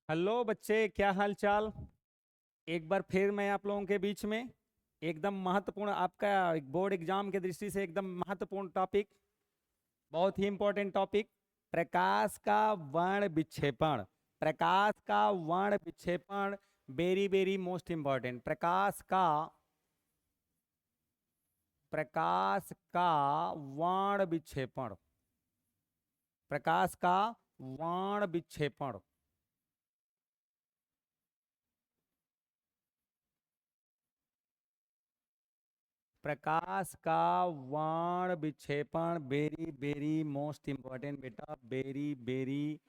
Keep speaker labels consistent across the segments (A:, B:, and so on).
A: Hello बच्चे, क्या हाल चाल। एक बार फिर मैं आप लोगों के बीच में एकदम महत्वपूर्ण आपका बोर्ड एग्जाम की दृष्टि से एकदम महत्वपूर्ण टॉपिक, बहुत ही इंपॉर्टेंट टॉपिक, प्रकाश का वर्ण विक्षेपण। प्रकाश का वर्ण विक्षेपण वेरी वेरी मोस्ट इंपॉर्टेंट। प्रकाश का वर्ण विक्षेपण। प्रकाश का वर्ण विक्षेपण। प्रकाश का वर्ण विक्षेपण वेरी वेरी मोस्ट इंपॉर्टेंट बेटा, very very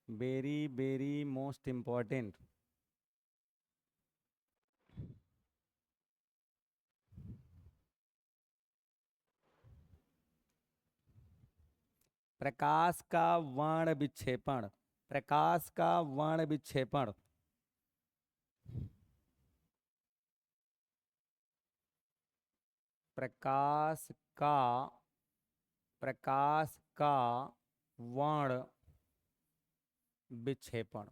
A: very very most important. प्रकाश का वर्ण विक्षेपण। प्रकाश का वर्ण विक्षेपण। प्रकाश का प्रकाश का वर्ण विक्षेपण।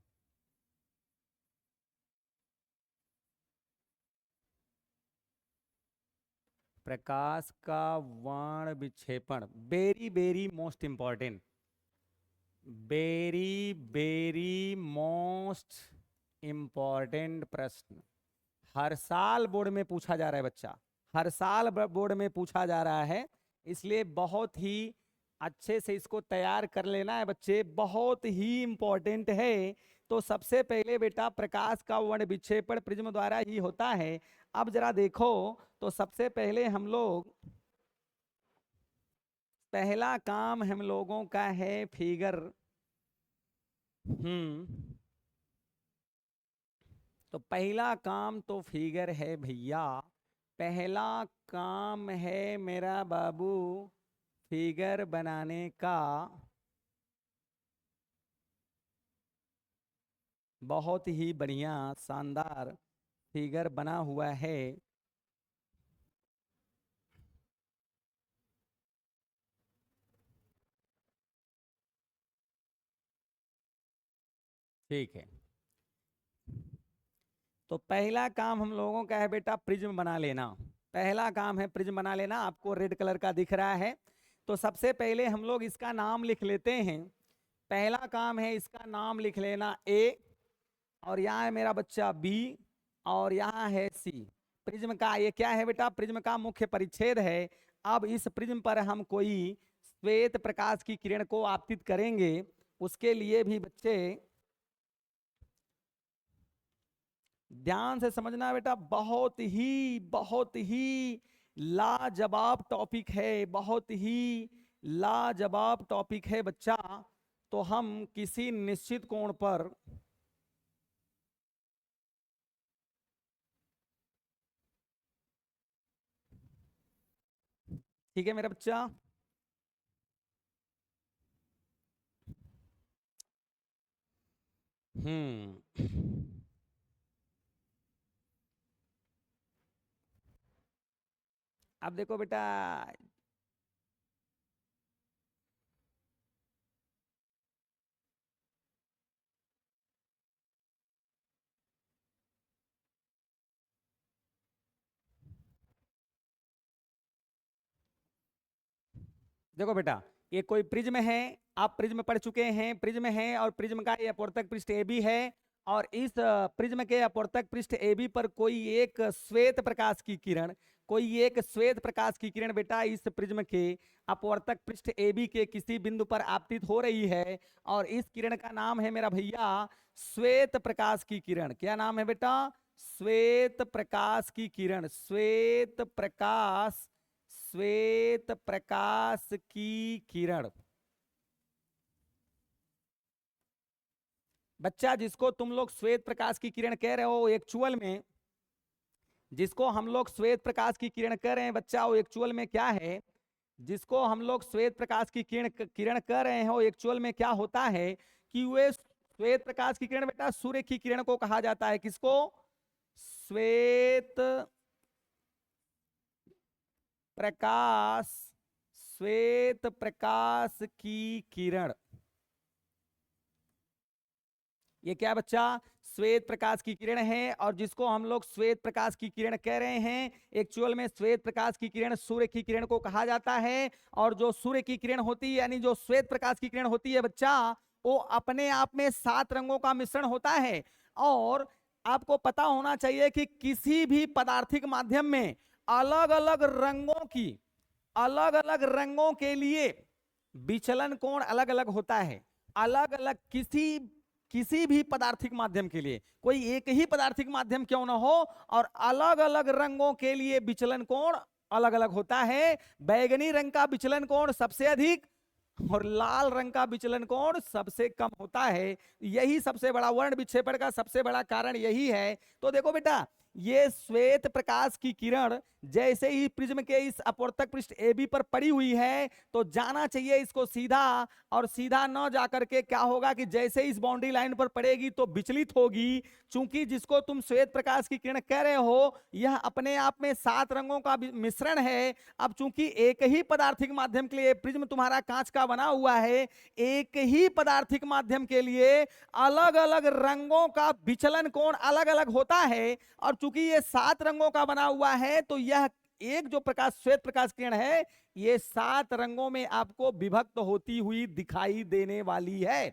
A: प्रकाश का वर्ण विक्षेपण very very most important. Very very most important प्रश्न। हर साल बोर्ड में पूछा जा रहा है बच्चा। हर साल बोर्ड में पूछा जा रहा है, इसलिए बहुत ही अच्छे से इसको तैयार कर लेना है बच्चे, बहुत ही इम्पोर्टेंट है। तो सबसे पहले बेटा प्रकाश का वर्ण विक्षेपण प्रिज्म द्वारा ही होता है। अब जरा देखो, तो सबसे पहले हम लोग, पहला काम हम लोगों का है फिगर। हम्म तो पहला काम तो फिगर है भैया। पहला काम है मेरा बाबू फिगर बनाने का। बहुत ही बढ़िया शानदार फिगर बना हुआ है। ठीक है, तो पहला काम हम लोगों का है बेटा प्रिज्म बना लेना। पहला काम है प्रिज्म बना लेना। आपको रेड कलर का दिख रहा है, तो सबसे पहले हम लोग इसका नाम लिख लेते हैं। पहला काम है इसका नाम लिख लेना ए, और यहाँ है मेरा बच्चा बी, और यहाँ है सी। प्रिज्म का ये क्या है बेटा, प्रिज्म का मुख्य परिच्छेद है। अब इस प्रिज्म पर हम कोई श्वेत प्रकाश की किरण को आपतित करेंगे। उसके लिए भी बच्चे ध्यान से समझना बेटा, बहुत ही लाजवाब टॉपिक है, बहुत ही लाजवाब टॉपिक है बच्चा। तो हम किसी निश्चित कोण पर, ठीक है मेरा बच्चा। हम्म अब देखो बेटा, देखो बेटा, ये कोई प्रिज्म है। आप प्रिज्म पढ़ चुके हैं, प्रिज्म है और प्रिज्म का ये अपवर्तक पृष्ठ ए बी है। और इस प्रिज्म के अपवर्तक पृष्ठ ए बी पर कोई एक श्वेत प्रकाश की किरण, कोई एक श्वेत प्रकाश की किरण बेटा इस प्रिज्म के अपवर्तक पृष्ठ ए बी के किसी बिंदु पर आपतित हो रही है। और इस किरण का नाम है मेरा भैया श्वेत प्रकाश की किरण। क्या नाम है बेटा, श्वेत प्रकाश की किरण। श्वेत प्रकाश की किरण। बच्चा, जिसको तुम लोग श्वेत प्रकाश की किरण कह रहे हो एक्चुअल में, जिसको हम लोग श्वेत प्रकाश की किरण कह रहे हैं बच्चा, वो एक्चुअल में क्या है। जिसको हम लोग श्वेत प्रकाश की किरण किरण कह रहे हैं, वो एक्चुअल में क्या होता है कि वे श्वेत प्रकाश की किरण बेटा सूर्य की किरण को कहा जाता है। किसको, श्वेत प्रकाश, श्वेत प्रकाश की किरण। ये क्या बच्चा, श्वेत प्रकाश की किरण है। और जिसको हम लोग श्वेत प्रकाश की किरण कह रहे हैं, एक्चुअल में श्वेत प्रकाश की किरण सूर्य की किरण को कहा जाता है। और जो सूर्य की किरण होती है, यानी जो श्वेत प्रकाश की किरण होती है बच्चा, वो अपने आप में 7 रंगों का मिश्रण होता है। और आपको पता होना चाहिए कि किसी भी पदार्थिक माध्यम में अलग अलग रंगों की, अलग अलग रंगों के लिए विचलन कोण अलग अलग होता है। अलग अलग किसी किसी भी पदार्थिक माध्यम के लिए, कोई एक ही पदार्थिक माध्यम क्यों ना हो, और अलग अलग रंगों के लिए विचलन कोण अलग अलग होता है। बैगनी रंग का विचलन कोण सबसे अधिक और लाल रंग का विचलन कोण सबसे कम होता है। यही सबसे बड़ा वर्ण विक्षेपण का सबसे बड़ा कारण यही है। तो देखो बेटा, ये श्वेत प्रकाश की किरण जैसे ही प्रिज्म के इस अपवर्तक पृष्ठ AB पर पड़ी हुई है, तो जाना चाहिए इसको सीधा, और सीधा न जाकर के क्या होगा कि जैसे इस बाउंड्री लाइन पर पड़ेगी तो विचलित होगी। चूंकि जिसको तुम श्वेत प्रकाश की किरण कह रहे हो, यह अपने आप में 7 रंगों का मिश्रण है। अब चूंकि एक ही पदार्थिक माध्यम के लिए प्रिज्म तुम्हारा कांच का बना हुआ है, एक ही पदार्थिक माध्यम के लिए अलग अलग रंगों का विचलन कोण अलग अलग होता है। और चूंकि ये 7 रंगों का बना हुआ है, तो यह एक जो प्रकाश श्वेत प्रकाश किरण है, ये 7 रंगों में आपको विभक्त होती हुई दिखाई देने वाली है।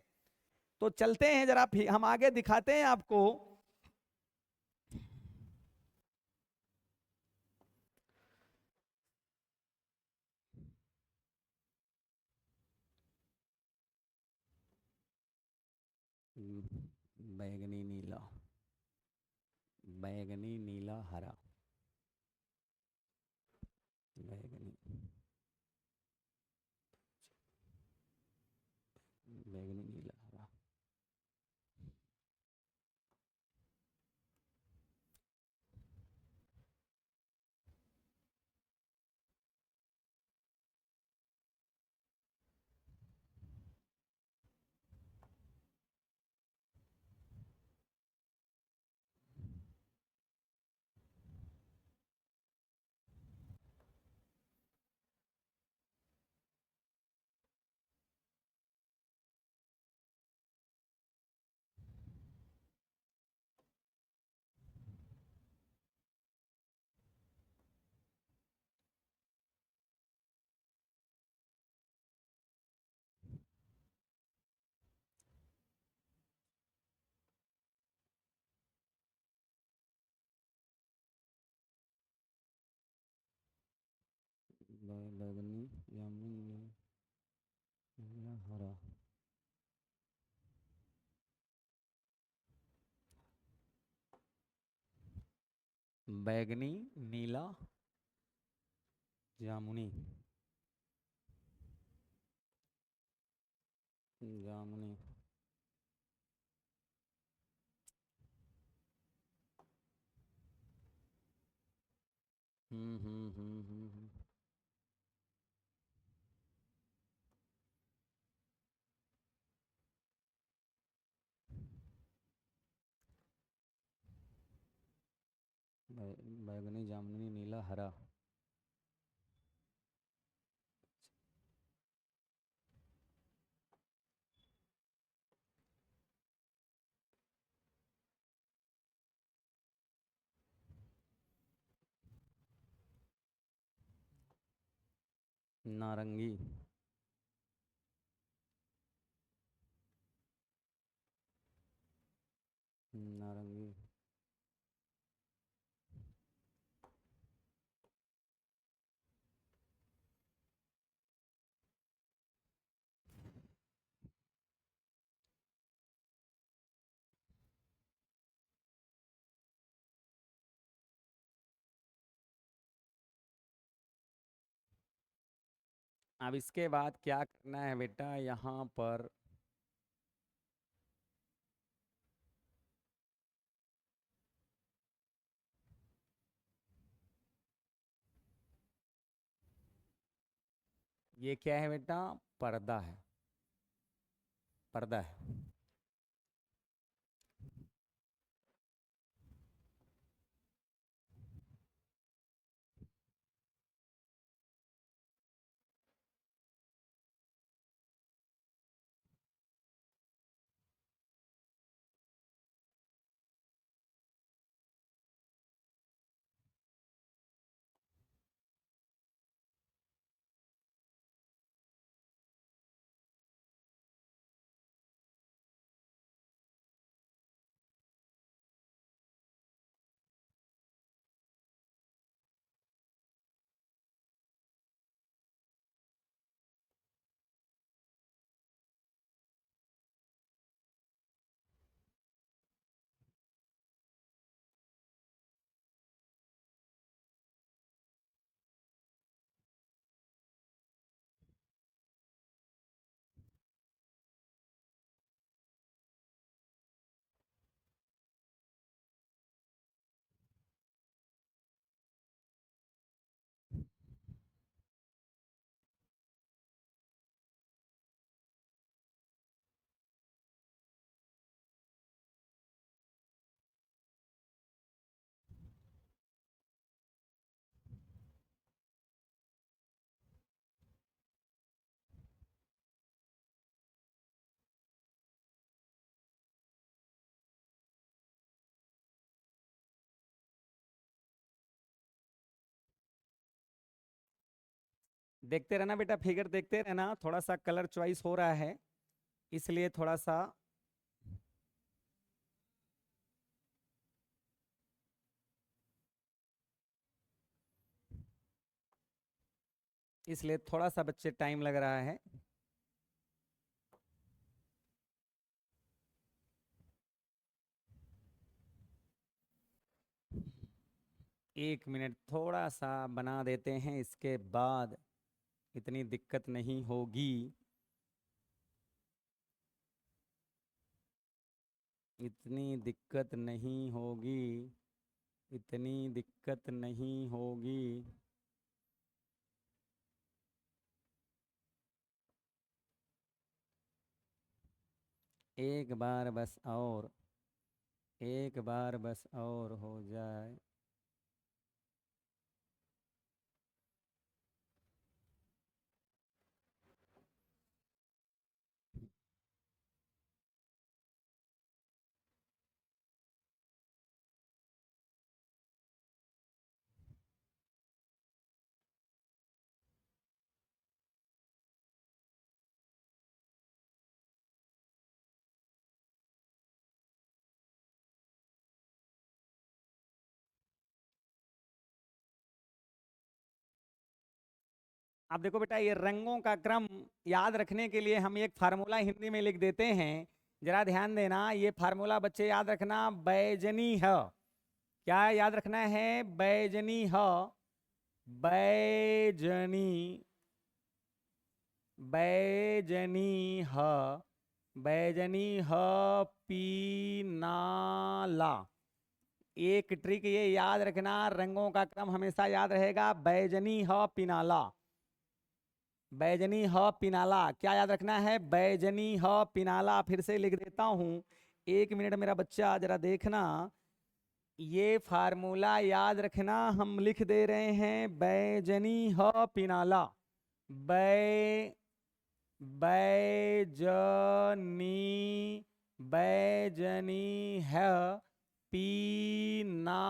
A: तो चलते हैं जरा, हम आगे दिखाते हैं आपको। बैगनी नीला, बैगनी नीला हरा, बैगनी, बैगनी नीला हरा। बैगनी, जामुनी, नीला हरा। बैगनी, नीला, जामुनी, जामुनी। हम्म। बैगनी, जामुनी, नीला, हरा। नारंगी, नारंगी। अब इसके बाद क्या करना है बेटा, यहाँ पर ये क्या है बेटा, पर्दा है, पर्दा है। देखते रहना बेटा, फिगर देखते रहना, थोड़ा सा कलर चॉइस हो रहा है इसलिए थोड़ा सा, इसलिए थोड़ा सा बच्चे टाइम लग रहा है। एक मिनट थोड़ा सा बना देते हैं, इसके बाद इतनी दिक्कत नहीं होगी, इतनी दिक्कत नहीं होगी, इतनी दिक्कत नहीं होगी। एक बार बस और, एक बार बस और हो जाए। अब देखो बेटा, ये रंगों का क्रम याद रखने के लिए हम एक फार्मूला हिंदी में लिख देते हैं। जरा ध्यान देना, ये फार्मूला बच्चे याद रखना, बैजनी है। क्या याद रखना है? बैजनी है, बैजनी, बैजनी है, बैजनी है पीनाला। एक ट्रिक ये याद रखना, रंगों का क्रम हमेशा याद रहेगा, बैजनी है पीनाला, बैजनी ह पिनाला। क्या याद रखना है? बैजनी ह पिनाला। फिर से लिख देता हूं, एक मिनट मेरा बच्चा जरा देखना, ये फार्मूला याद रखना, हम लिख दे रहे हैं बैजनी ह पिनाला, बै, बैजनी, बैजनी है पीनाला,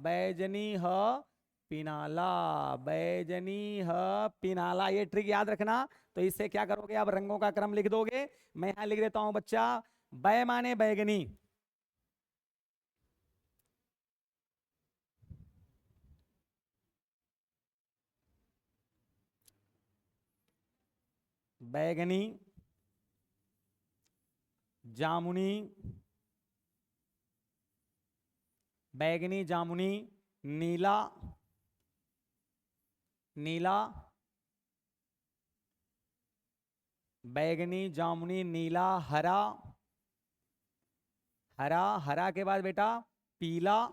A: बैजनी ह पिनाला, बैजनी ह पिनाला। ये ट्रिक याद रखना। तो इससे क्या करोगे, अब रंगों का क्रम लिख दोगे। मैं यहां लिख देता हूं बच्चा, बै माने बैगनी, बैगनी, जामुनी, बैगनी जामुनी, नीला, नीला, बैगनी जामुनी नीला, हरा, हरा, हरा के बाद बेटा पीला,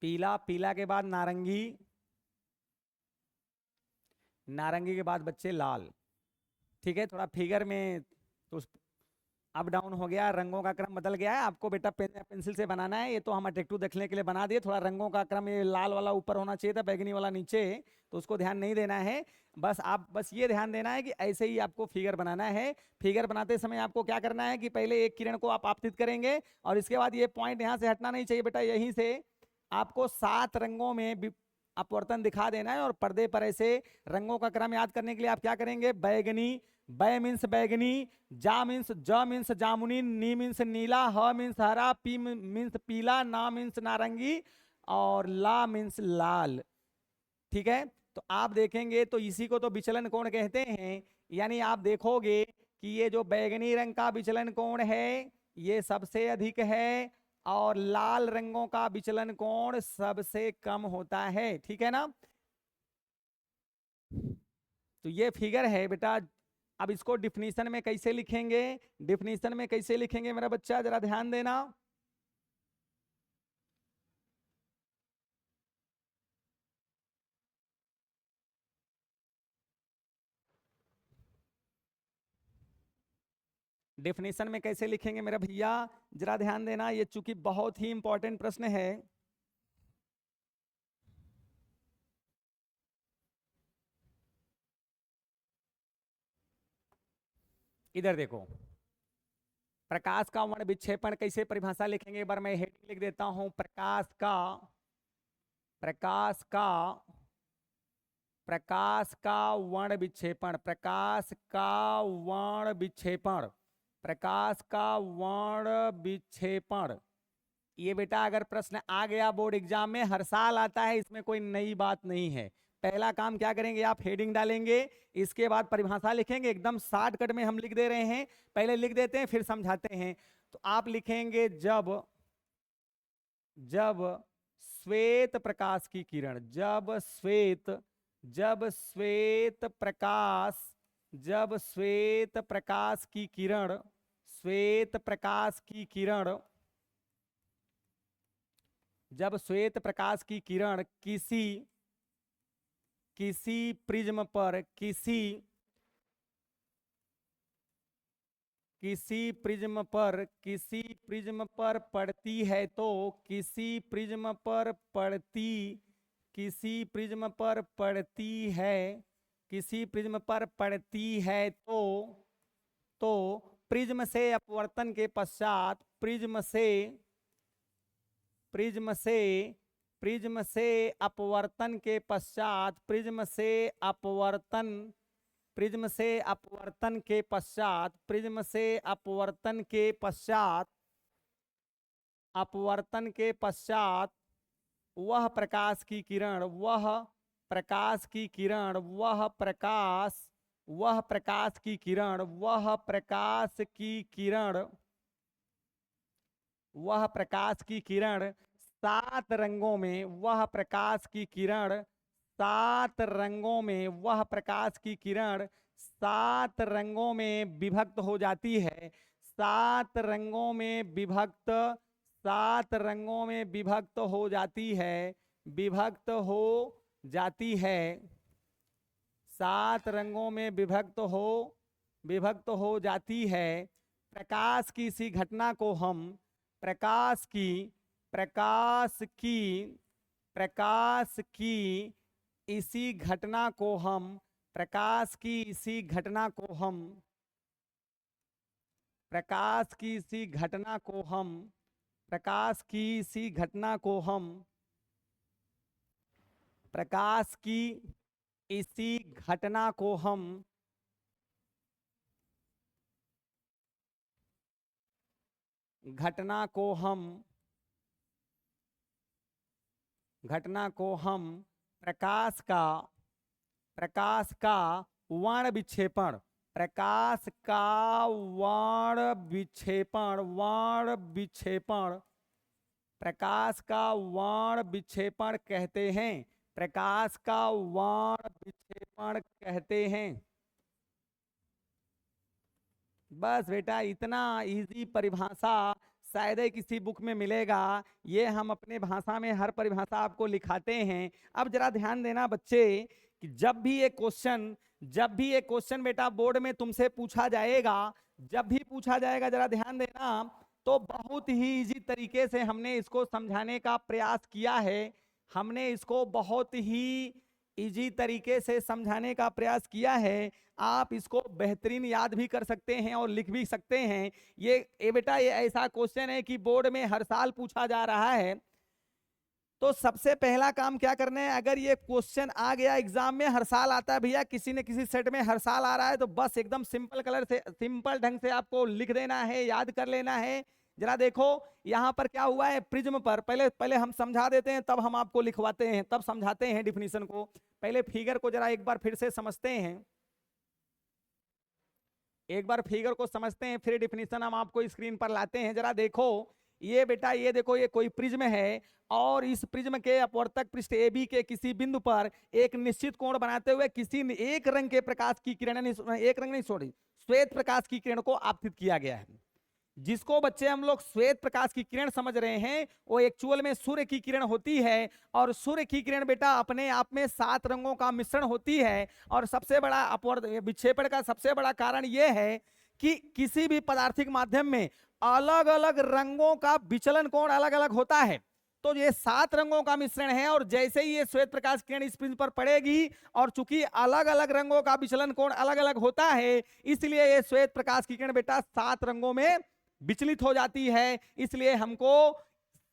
A: पीला, पीला के बाद नारंगी, नारंगी के बाद बच्चे लाल। ठीक है, थोड़ा फिगर में तो अप डाउन हो गया, रंगों का क्रम बदल गया है। आपको बेटा पेन या पेंसिल से बनाना है, ये तो हम अटेक्टू देखने के लिए बना दिए। थोड़ा रंगों का क्रम, ये लाल वाला ऊपर होना चाहिए था, बैगनी वाला नीचे, तो उसको ध्यान नहीं देना है। बस आप बस ये ध्यान देना है कि ऐसे ही आपको फिगर बनाना है। फिगर बनाते समय आपको क्या करना है कि पहले एक किरण को आप आपतित करेंगे, और इसके बाद ये पॉइंट यहाँ से हटना नहीं चाहिए बेटा, यहीं से आपको 7 रंगों में अपवर्तन दिखा देना है। और पर्दे पर ऐसे रंगों का क्रम याद करने के लिए आप क्या करेंगे, बैगनी, बै मीन्स बैगनी, जा मीन्स ज मीन्स जामुनी, नी मीन्स नीला, ह मीन्स हरा, पी मीन्स पीला, ना मीन्स नारंगी, और ला मीन्स लाल। ठीक है, तो आप देखेंगे तो इसी को तो विचलन कोण कहते हैं। यानी आप देखोगे कि ये जो बैगनी रंग का विचलन कोण है ये सबसे अधिक है, और लाल रंगों का विचलन कोण सबसे कम होता है। ठीक है ना? तो ये फिगर है बेटा। अब इसको डिफिनीशन में कैसे लिखेंगे, डिफिनीशन में कैसे लिखेंगे मेरा बच्चा, जरा ध्यान देना। डेफिनेशन में कैसे लिखेंगे मेरा भैया, जरा ध्यान देना, ये चूंकि बहुत ही इंपॉर्टेंट प्रश्न है। इधर देखो, प्रकाश का वर्ण विक्षेपण कैसे परिभाषा लिखेंगे, एक बार मैं हेडिंग लिख देता हूं, प्रकाश का, प्रकाश का प्रकाश का वर्ण विक्षेपण, प्रकाश का वर्ण विक्षेपण, प्रकाश का वर्ण विक्षेपण। ये बेटा अगर प्रश्न आ गया बोर्ड एग्जाम में, हर साल आता है, इसमें कोई नई बात नहीं है। पहला काम क्या करेंगे, आप हेडिंग डालेंगे, इसके बाद परिभाषा लिखेंगे, एकदम शॉर्टकट में हम लिख दे रहे हैं, पहले लिख देते हैं फिर समझाते हैं। तो आप लिखेंगे जब श्वेत प्रकाश की किरण, जब श्वेत प्रकाश की किरण, श्वेत प्रकाश की किरण, जब श्वेत प्रकाश की किरण किसी प्रिज्म पर, किसी प्रिज्म पर पड़ती है तो, किसी प्रिज्म पर पड़ती है तो प्रिज्म से अपवर्तन के पश्चात, प्रिज्म से अपवर्तन के पश्चात, अपवर्तन के पश्चात वह प्रकाश की किरण, वह प्रकाश की किरण, सात रंगों में, वह प्रकाश की किरण, सात रंगों में विभक्त हो जाती है, सात रंगों में विभक्त हो जाती है, सात रंगों में विभक्त हो जाती है। प्रकाश की इसी घटना को हम, प्रकाश की इसी घटना को हम, प्रकाश का वर्ण विक्षेपण, कहते हैं, प्रकाश का वर्ण विक्षेपण कहते हैं। बस बेटा इतना इजी परिभाषा शायद ही किसी बुक में मिलेगा, ये हम अपने भाषा में हर परिभाषा आपको लिखाते हैं। अब जरा ध्यान देना बच्चे कि जब भी एक क्वेश्चन बेटा बोर्ड में तुमसे पूछा जाएगा, जरा ध्यान देना, तो बहुत ही इजी तरीके से हमने इसको समझाने का प्रयास किया है, बहुत ही इजी तरीके से समझाने का प्रयास किया है। आप इसको बेहतरीन याद भी कर सकते हैं और लिख भी सकते हैं। ये बेटा ये ऐसा क्वेश्चन है कि बोर्ड में हर साल पूछा जा रहा है। तो सबसे पहला काम क्या करना है, अगर ये क्वेश्चन आ गया एग्जाम में, हर साल आता है भैया, किसी न किसी सेट में हर साल आ रहा है, तो बस एकदम सिंपल ढंग से आपको लिख देना है, याद कर लेना है। जरा देखो यहां पर क्या हुआ है, प्रिज्म पर पहले हम समझा देते हैं, तब हम आपको लिखवाते हैं, तब समझाते हैं डिफिनीशन को। पहले फिगर को जरा एक बार फिर से समझते हैं, फिर डिफिनीशन हम आपको स्क्रीन पर लाते हैं। जरा देखो ये बेटा, ये देखो, ये कोई प्रिज्म है और इस प्रिज्म के अपवर्तक पृष्ठ AB के किसी बिंदु पर एक निश्चित कोण बनाते हुए किसी एक रंग के प्रकाश की किरण, श्वेत प्रकाश की किरण को आपतित किया गया है। जिसको बच्चे हम लोग श्वेत प्रकाश की किरण समझ रहे हैं, वो एक्चुअल में सूर्य की किरण होती है। और सूर्य की किरण बेटा अपने आप में 7 रंगों का मिश्रण होती है। और सबसे बड़ा अपवर्त विक्षेपण का सबसे बड़ा कारण यह है कि किसी भी पदार्थिक माध्यम में अलग अलग रंगों का विचलन कोण अलग अलग होता है। तो ये 7 रंगों का मिश्रण है, और जैसे ही ये श्वेत प्रकाश किरण इस प्रिज्म पर पड़ेगी, और चूंकि अलग अलग रंगों का विचलन कोण अलग अलग होता है, इसलिए ये श्वेत प्रकाश की किरण बेटा 7 रंगों में विचलित हो जाती है। इसलिए हमको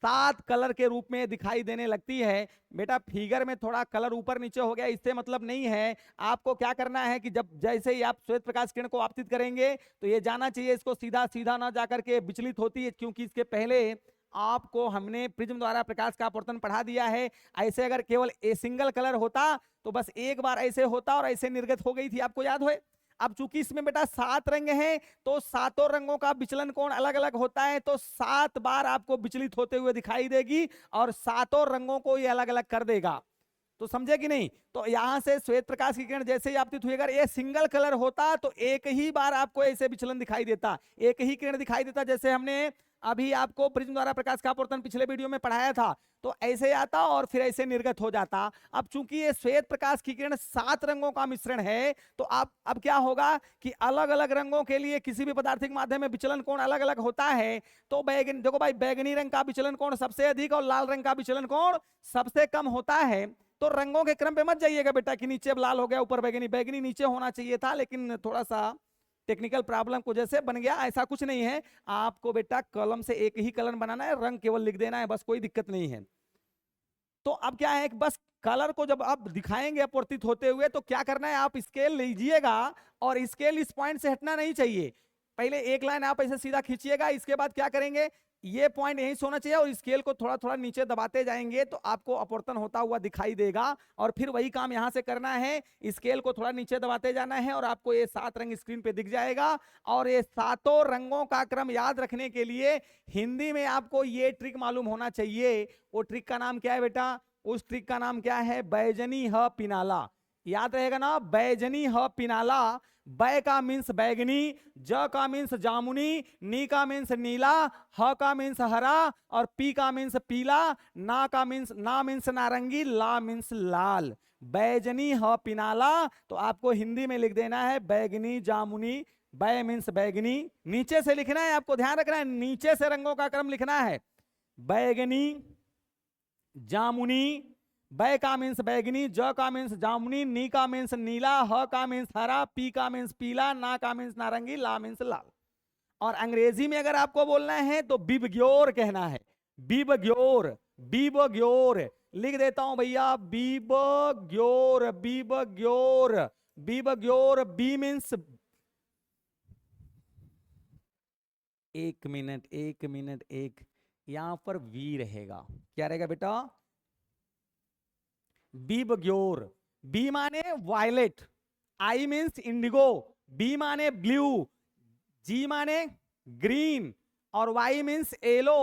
A: 7 कलर के रूप में दिखाई देने लगती है। बेटा फिगर में थोड़ा कलर ऊपर नीचे हो गया, इससे मतलब नहीं है। आपको क्या करना है कि जब जैसे ही आप श्वेत प्रकाश किरण को आपतित करेंगे तो ये जाना चाहिए, इसको सीधा सीधा ना जाकर के विचलित होती है, क्योंकि इसके पहले आपको हमने प्रिज्म द्वारा प्रकाश का अपवर्तन पढ़ा दिया है। ऐसे अगर केवल ए सिंगल कलर होता तो बस एक बार ऐसे होता और ऐसे निर्गत हो गई थी, आपको याद हो। अब चूंकि इसमें बेटा 7 रंग हैं तो सातों रंगों का विचलन कोण अलग अलग होता है, तो 7 बार आपको विचलित होते हुए दिखाई देगी और सातों रंगों को ये अलग अलग कर देगा। तो समझे कि नहीं। तो यहां से श्वेत प्रकाश की किरण जैसे ही आपतित हुई, अगर ये सिंगल कलर होता तो एक ही बार आपको ऐसे विचलन दिखाई देता, एक ही किरण दिखाई देता। जैसे हमने अभी आपको प्रिज्म द्वारा प्रकाश का अपवर्तन पिछले वीडियो में पढ़ाया था, तो ऐसे आता और फिर ऐसे निर्गत हो जाता। अब चूंकि ये श्वेत प्रकाश की किरण 7 रंगों का मिश्रण है, तो आप अब क्या होगा कि अलग अलग रंगों के लिए किसी भी पदार्थिक माध्यम में विचलन कोण अलग अलग होता है। तो बैगनी, देखो भाई, बैगनी रंग का विचलन कोण सबसे अधिक और लाल रंग का विचलन कोण सबसे कम होता है। तो रंगों के क्रम पे मत जाइएगा बेटा कि नीचे लाल हो गया ऊपर बैगनी, बैगनी नीचे होना चाहिए था, लेकिन थोड़ा सा टेक्निकल प्रॉब्लम को जैसे बन गया, ऐसा कुछ नहीं है। आपको बेटा कलम से एक ही कलर बनाना है, रंग केवल लिख देना है, बस कोई दिक्कत नहीं है। तो अब क्या है कि बस कलर को जब आप दिखाएंगे अपवर्तित होते हुए तो क्या करना है, आप स्केल लीजिएगा और स्केल इस पॉइंट से हटना नहीं चाहिए। पहले एक लाइन आप ऐसे सीधा खींचिएगा, इसके बाद क्या करेंगे, ये पॉइंट यहीं से होना चाहिए और स्केल को थोड़ा थोड़ा नीचे दबाते जाएंगे तो आपको अपवर्तन होता हुआ दिखाई देगा। और फिर वही काम यहां से करना है, स्केल को थोड़ा नीचे दबाते जाना है और आपको ये 7 रंग स्क्रीन पे दिख जाएगा। और ये सातों रंगों का क्रम याद रखने के लिए हिंदी में आपको ये ट्रिक मालूम होना चाहिए। वो ट्रिक का नाम क्या है बेटा, उस ट्रिक का नाम क्या है, बैजनी ह पिनाला। याद रहेगा ना, बैजनी ह पिनाला। बै का मीन्स बैगनी, ज का मीन्स जामुनी, नी का मीन्स नीला, ह का मीन्स हरा और पी का मीन्स पीला, ना मीन्स नारंगी, ला मीन्स लाल। बैजनी ह पिनाला। तो आपको हिंदी में लिख देना है बैगनी जामुनी। बै मीन्स बैगनी, नीचे से लिखना है, आपको ध्यान रखना है, नीचे से रंगों का क्रम लिखना है। बैगनी, जामुनी, बै का मीन्स बैगनी, ज का मीन्स जामुनी, नी का मीन्स नीला, ह का मीन्स हरा, पी का मीन्स पीला, ना का मीन्स नारंगी, ला मीन्स लाल। और अंग्रेजी में अगर आपको बोलना है तो बिबग्योर कहना है, बिबग्योर, बिबग्योर लिख देता हूं भैया, VIBGYOR, VIBGYOR, VIBGYOR. B means, एक मिनट एक मिनट, एक यहां पर वी रहेगा, क्या रहेगा बेटा, बीबग्योर। बी माने violet, I means indigo, B माने ब्लू, जी माने ग्रीन और वाई मीन्स येलो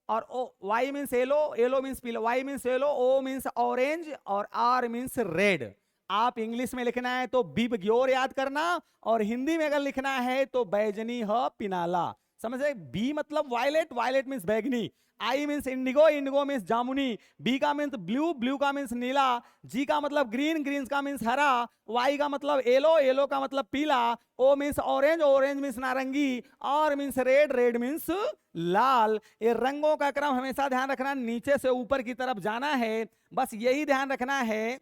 A: और O, Y means yellow, yellow means पीला, Y means yellow, O means orange और आर मीन्स रेड। आप इंग्लिश में लिखना है तो बिबग्योर याद करना और हिंदी में अगर लिखना है तो बैजनी ह पिनाला। समझे, बी मतलब वायलेट, वायलेट मीन्स बैगनी, I means indigo, indigo means जामुनी, बी का मीन्स ब्लू, ब्लू का मीन्स नीला, जी का मतलब ग्रीन, ग्रीन का मीन्स हरा, वाई का मतलब येलो, येलो का मतलब पीला, O means orange, orange means नारंगी, R means red, red means लाल। ये रंगों का क्रम हमेशा ध्यान रखना, नीचे से ऊपर की तरफ जाना है। बस यही ध्यान रखना है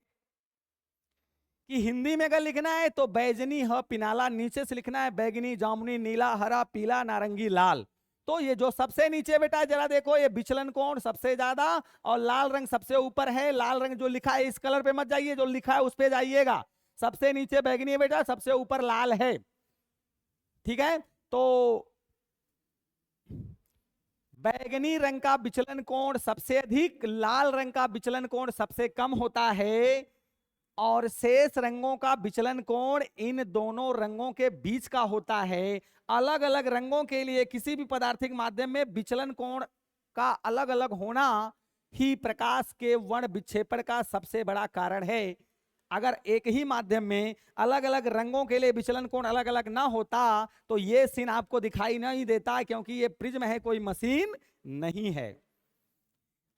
A: कि हिंदी में अगर लिखना है तो बैजनी ह पिनाला, नीचे से लिखना है बैगनी, जामुनी, नीला, हरा, पीला, नारंगी, लाल। तो ये जो सबसे नीचे बेटा जरा देखो, ये विचलन कोण सबसे ज्यादा और लाल रंग सबसे ऊपर है। लाल रंग जो लिखा है इस कलर पे मत जाइए, जो लिखा है उस पे जाइएगा। सबसे नीचे बैगनी है बेटा, सबसे ऊपर लाल है, ठीक है। तो बैगनी रंग का विचलन कोण सबसे अधिक, लाल रंग का विचलन कोण सबसे कम होता है और शेष रंगों का विचलन कोण इन दोनों रंगों के बीच का होता है। अलग अलग रंगों के लिए किसी भी पदार्थिक माध्यम में विचलन कोण का अलग अलग होना ही प्रकाश के वर्ण विक्षेपण का सबसे बड़ा कारण है। अगर एक ही माध्यम में अलग अलग रंगों के लिए विचलन कोण अलग अलग ना होता तो ये सीन आपको दिखाई नहीं देता, क्योंकि ये प्रिज्म है, कोई मशीन नहीं है।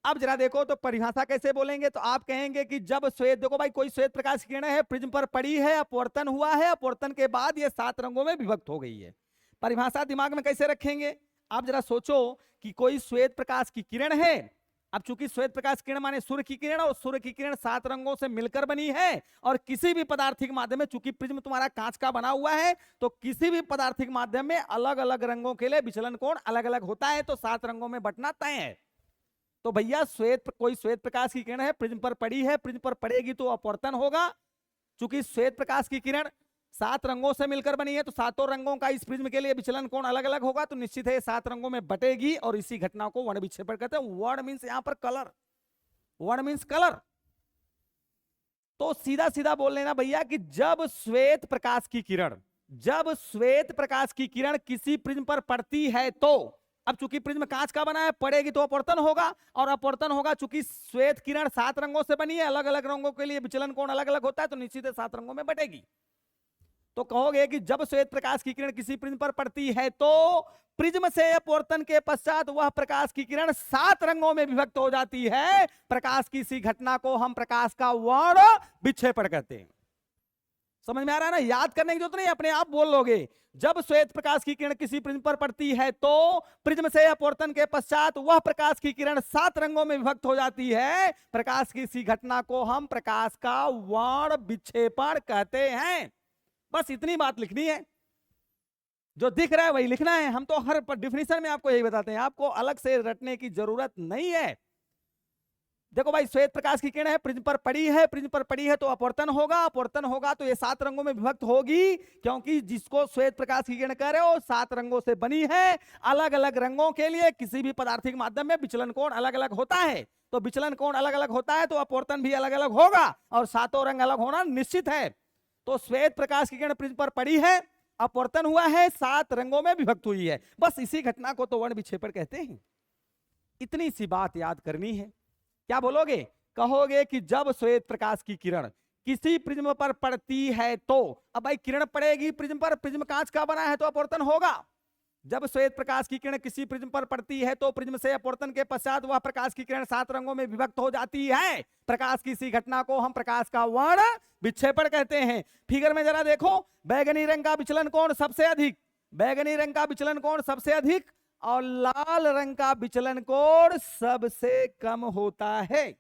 A: अब जरा देखो तो परिभाषा कैसे बोलेंगे, तो आप कहेंगे कि जब श्वेत, देखो भाई, कोई श्वेत प्रकाश किरण है, प्रिज्म पर पड़ी है, अपवर्तन हुआ है, अपवर्तन के बाद ये 7 रंगों में विभक्त हो गई है। परिभाषा दिमाग में कैसे रखेंगे, आप जरा सोचो कि कोई श्वेत प्रकाश की किरण है। अब चूंकि श्वेत प्रकाश किरण माने सूर्य की किरण, और सूर्य की किरण 7 रंगों से मिलकर बनी है, और किसी भी पदार्थिक माध्यम में, चूंकि प्रिज्म तुम्हारा कांच का बना हुआ है, तो किसी भी पदार्थिक माध्यम में अलग अलग रंगों के लिए विचलन कोण अलग अलग होता है, तो 7 रंगों में बंटना तय है। तो भैया कोई श्वेत प्रकाश की किरण है, प्रिज्म पर पड़ी है, प्रिज्म पर पड़ेगी तो अपवर्तन होगा। चूंकि श्वेत प्रकाश की किरण 7 रंगों से मिलकर बनी है, तो 7 रंगों का इस प्रिज्म के लिए विचलन कोण अलग अलग होगा, तो निश्चित है 7 रंगों में बटेगी, और इसी घटना को वर्ण विक्षेपण कहते हैं। वर्ण मीन्स यहां पर कलर, वर्ण मीन्स कलर। तो सीधा सीधा बोल लेना भैया कि जब श्वेत प्रकाश की किरण किसी प्रिज्म पर पड़ती है, तो अब चूंकि प्रिज्म कांच का बना है, पड़ेगी तो अपवर्तन होगा, और अपवर्तन होगा चूंकि श्वेत किरण 7 रंगों से बनी है, अलग अलग रंगों के लिए विचलन कोण अलग अलग होता है, तो निश्चित है 7 रंगों में बटेगी। तो कहोगे कि जब श्वेत प्रकाश की किरण किसी प्रिज्म पर पड़ती है, तो प्रिज्म से अपवर्तन के पश्चात वह प्रकाश की किरण 7 रंगों में विभक्त हो जाती है। प्रकाश की इसी घटना को हम प्रकाश का वर्ण विक्षेपण कहते हैं। समझ में आ रहा है ना? याद करने की जरूरत नहीं, अपने आप बोल लोगे। जब श्वेत प्रकाश की किरण किसी प्रिज्म पर पड़ती है, तो प्रिज्म से अपवर्तन के पश्चात वह प्रकाश की किरण 7 रंगों में विभक्त हो जाती है। प्रकाश की इसी घटना को हम प्रकाश का वर्ण विक्षेपण कहते हैं। बस इतनी बात लिखनी है, जो दिख रहा है वही लिखना है। हम तो हर डिफिनीशन में आपको यही बताते हैं, आपको अलग से रटने की जरूरत नहीं है। देखो भाई, श्वेत प्रकाश की किरण है, प्रिज्म पर पड़ी है, प्रिज्म पर पड़ी है तो अपवर्तन होगा, अपवर्तन होगा तो ये 7 रंगों में विभक्त होगी, क्योंकि जिसको श्वेत प्रकाश की किरण कह रहे हो 7 रंगों से बनी है। अलग अलग रंगों के लिए किसी भी पदार्थिक माध्यम में विचलन कोण अलग अलग होता है, तो विचलन कोण अलग अलग होता है तो अपवर्तन भी अलग अलग होगा, और 7 रंग अलग होना निश्चित है। तो श्वेत प्रकाश की किरण प्रिज्म पर पड़ी है, अपवर्तन हुआ है, 7 रंगों में विभक्त हुई है। बस इसी घटना को तो वर्ण विक्षेपण कहते हैं। इतनी सी बात याद करनी है। क्या बोलोगे? कहोगे कि जब श्वेत प्रकाश की किरण किसी प्रिज्म पर पड़ती है, तो अब भाई किरण पड़ेगी प्रिज्म पर, प्रिज्म कांच का बना है तो अपवर्तन होगा। जब श्वेत प्रकाश की किरण किसी प्रिज्म पर पड़ती है, तो प्रिज्म से अपवर्तन के पश्चात वह प्रकाश की किरण 7 रंगों में विभक्त हो जाती है। प्रकाश की इसी घटना को हम प्रकाश का वर्ण विक्षेपण कहते हैं। फिगर में जरा देखो, बैगनी रंग का विचलन कोण सबसे अधिक, बैगनी रंग का विचलन कोण सबसे अधिक, और लाल रंग का विचलन कोण सबसे कम होता है।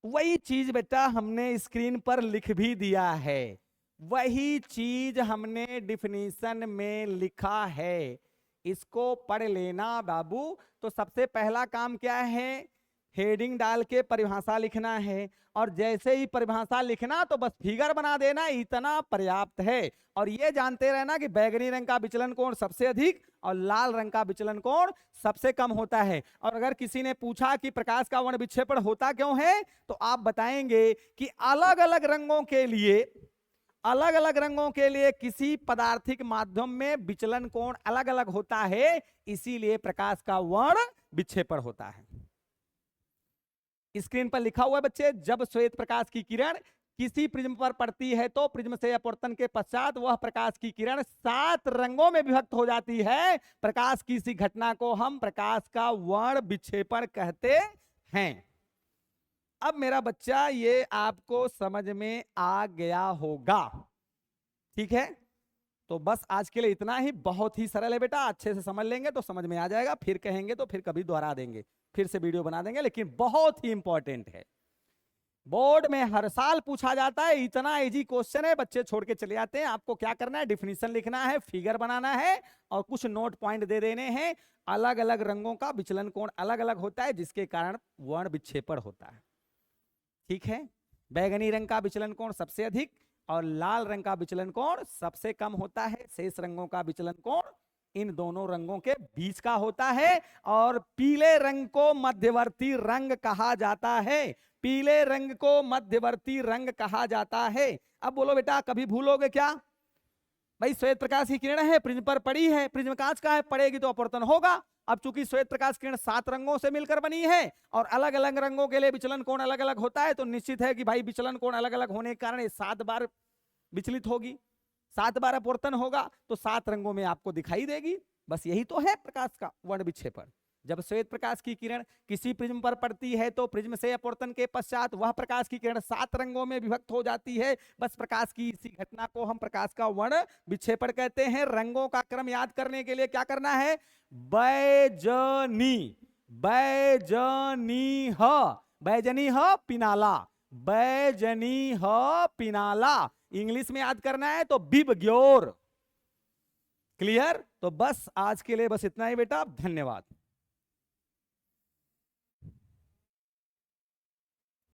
A: वही चीज बेटा हमने स्क्रीन पर लिख भी दिया है, वही चीज हमने डिफिनीशन में लिखा है। इसको पढ़ लेना बाबू। तो सबसे पहला काम क्या है? हेडिंग डाल के परिभाषा लिखना है, और जैसे ही परिभाषा लिखना तो बस फिगर बना देना, इतना पर्याप्त है। और ये जानते रहना कि बैगनी रंग का विचलन कोण सबसे अधिक और लाल रंग का विचलन कोण सबसे कम होता है। और अगर किसी ने पूछा कि प्रकाश का वर्ण विक्षेपण होता क्यों है, तो आप बताएंगे कि अलग अलग रंगों के लिए किसी पदार्थिक माध्यम में विचलन कोण अलग अलग होता है, इसीलिए प्रकाश का वर्ण विक्षेपण होता है। स्क्रीन पर लिखा हुआ है बच्चे, जब श्वेत प्रकाश की किरण किसी प्रिज्म पर पड़ती है, तो प्रिज्म से अपवर्तन के पश्चात वह प्रकाश की किरण 7 रंगों में विभक्त हो जाती है। प्रकाश की इसी घटना को हम प्रकाश का वर्ण विक्षेपण कहते हैं। अब मेरा बच्चा ये आपको समझ में आ गया होगा, ठीक है? तो बस आज के लिए इतना ही। बहुत ही सरल है बेटा, अच्छे से समझ लेंगे तो समझ में आ जाएगा, फिर कहेंगे तो फिर कभी दोहरा देंगे, फिर से वीडियो बना देंगे, लेकिन बहुत ही इंपॉर्टेंट है। बोर्ड में हर साल पूछा जाता है, इतना इजी क्वेश्चन है, बच्चे छोड़ के चले जाते हैं। आपको क्या करना है? डिफिनीशन लिखना है, फिगर बनाना है, और कुछ नोट पॉइंट दे देने हैं। अलग अलग रंगों का विचलन कोण अलग अलग होता है, जिसके कारण वर्ण विक्षेपण होता है, ठीक है? बैगनी रंग का विचलन कोण सबसे अधिक और लाल रंग का विचलन कोण सबसे कम होता है। शेष रंगों का विचलन कोण इन दोनों रंगों के बीच का होता है। और पीले रंग को मध्यवर्ती रंग कहा जाता है, पीले रंग को मध्यवर्ती रंग कहा जाता है। अब बोलो बेटा, कभी भूलोगे क्या? भाई श्वेत प्रकाश की किरण है, प्रिज्म पर पड़ी है, प्रिज्म कांच का है, पड़ेगी तो अपवर्तन होगा। अब चूंकि श्वेत प्रकाश किरण 7 रंगों से मिलकर बनी है और अलग अलग रंगों के लिए विचलन कोण अलग अलग होता है, तो निश्चित है कि भाई विचलन कोण अलग अलग होने के कारण ये 7 बार विचलित होगी, 7 बार अपवर्तन होगा, तो 7 रंगों में आपको दिखाई देगी। बस यही तो है प्रकाश का वर्ण विक्षेपण। जब श्वेत प्रकाश की किरण किसी प्रिज्म पर पड़ती है, तो प्रिज्म से अपवर्तन के पश्चात वह प्रकाश की किरण 7 रंगों में विभक्त हो जाती है। बस प्रकाश की इसी घटना को हम प्रकाश का वर्ण विक्षेपण कहते हैं। रंगों का क्रम याद करने के लिए क्या करना है? बैजनी, बैजनी ह, बैजनी ह पिनाला, बैजनी ह पिनाला। इंग्लिश में याद करना है तो बिबग्योर। क्लियर? तो बस आज के लिए बस इतना ही बेटा, धन्यवाद।